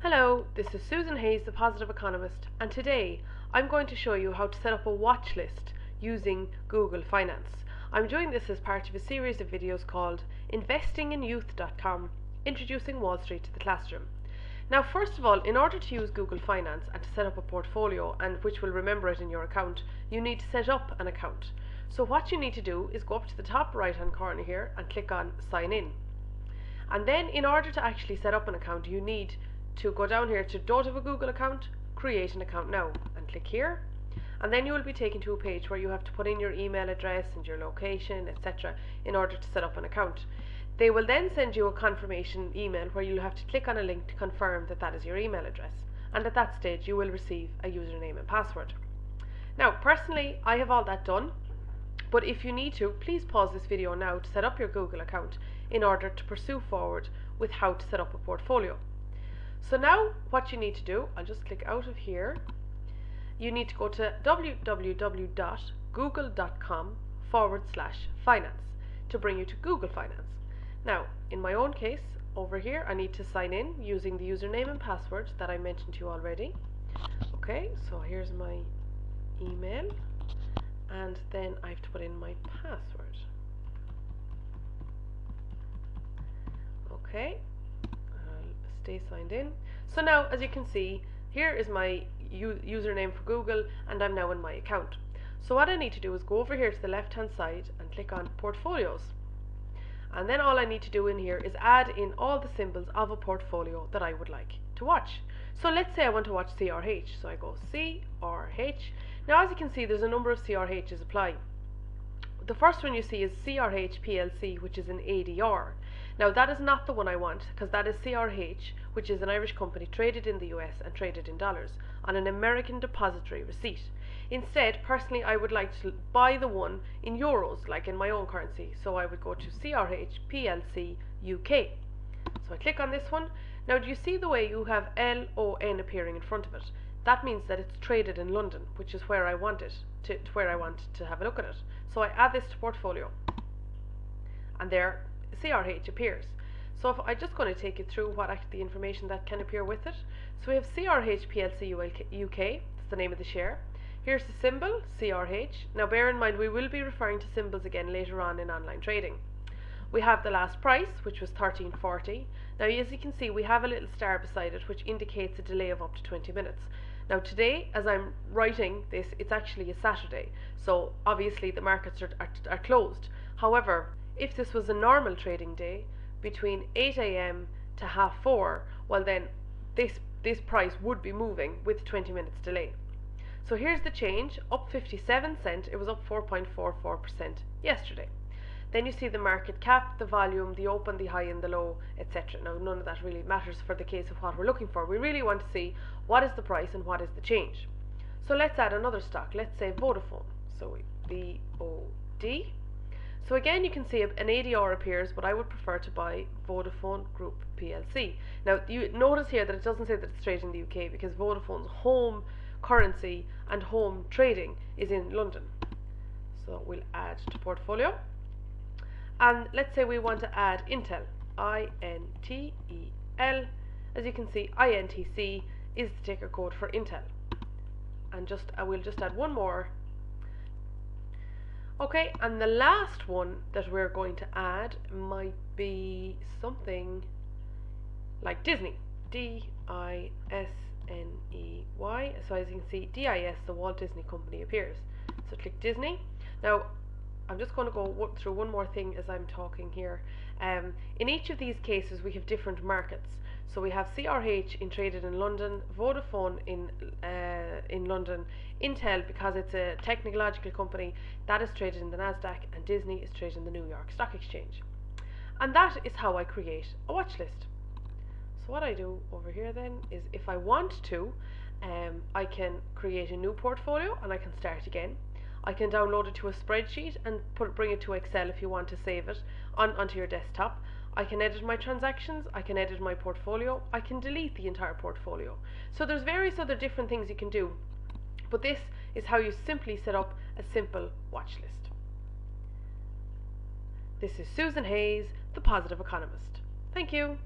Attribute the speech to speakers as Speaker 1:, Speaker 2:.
Speaker 1: Hello, this is Susan Hayes, the Positive Economist, and today I'm going to show you how to set up a watch list using Google Finance. I'm doing this as part of a series of videos called investinginyouth.com, Introducing Wall Street to the Classroom. Now, first of all, in order to use Google Finance and to set up a portfolio, and which will remember it in your account, you need to set up an account. So what you need to do is go up to the top right hand corner here and click on Sign In. And then in order to actually set up an account, you need to go down here to Don't Have a Google Account, Create an Account Now, and click here. And then you will be taken to a page where you have to put in your email address and your location, etc. in order to set up an account. They will then send you a confirmation email where you'll have to click on a link to confirm that that is your email address. And at that stage you will receive a username and password. Now, personally, I have all that done, but if you need to, please pause this video now to set up your Google account in order to pursue forward with how to set up a portfolio. So now what you need to do, I'll just click out of here, you need to go to www.google.com/finance to bring you to Google Finance. Now, in my own case, over here, I need to sign in using the username and password that I mentioned to you already. Okay, so here's my email, and then I have to put in my password. Okay, I'll stay signed in. So now, as you can see, here is my username for Google, and I'm now in my account. So what I need to do is go over here to the left hand side and click on Portfolios. And then all I need to do in here is add in all the symbols of a portfolio that I would like to watch. So let's say I want to watch CRH. So I go CRH. Now, as you can see, there's a number of CRHs apply. The first one you see is CRH PLC, which is an ADR. Now, that is not the one I want, because that is CRH, which is an Irish company traded in the US and traded in dollars on an American depository receipt. Instead, personally, I would like to buy the one in euros, like in my own currency. So I would go to CRH PLC UK. So I click on this one. Now, do you see the way you have LON appearing in front of it? That means that it's traded in London, which is where I want it, where I want to have a look at it. So I add this to portfolio, and there CRH appears. So if I'm just going to take you through what the information that can appear with it. So we have CRH PLC UK, that's the name of the share. Here's the symbol, CRH. Now bear in mind, we will be referring to symbols again later on in online trading. We have the last price, which was $13.40. Now, as you can see, we have a little star beside it, which indicates a delay of up to 20 minutes. Now today, as I'm writing this, it's actually a Saturday, so obviously the markets are closed. However, if this was a normal trading day, between 8 AM to 4:30, well then this price would be moving with 20 minutes delay. So here's the change, up 57 cents, it was up 4.44% yesterday. Then you see the market cap, the volume, the open, the high and the low, etc. Now, none of that really matters for the case of what we're looking for. We really want to see what is the price and what is the change. So let's add another stock. Let's say Vodafone. So VOD. So again, you can see an ADR appears, but I would prefer to buy Vodafone Group PLC. Now, you notice here that it doesn't say that it's traded in the UK, because Vodafone's home currency and home trading is in London. So we'll add to portfolio. And let's say we want to add Intel, INTEL. As you can see, INTC is the ticker code for Intel. And we'll just add one more. Okay, and the last one that we're going to add might be something like Disney, DISNEY. So as you can see, DIS, the Walt Disney Company, appears. So click Disney. Now, I'm just going to go through one more thing as I'm talking here. In each of these cases, we have different markets. So we have CRH traded in London, Vodafone in London, Intel, because it's a technological company, that is traded in the NASDAQ, and Disney is traded in the New York Stock Exchange. And that is how I create a watch list. So what I do over here then is, if I want to, I can create a new portfolio and I can start again. I can download it to a spreadsheet and bring it to Excel if you want to save it onto your desktop. I can edit my transactions, I can edit my portfolio, I can delete the entire portfolio. So there's various other different things you can do, but this is how you simply set up a simple watch list. This is Susan Hayes, the Positive Economist. Thank you.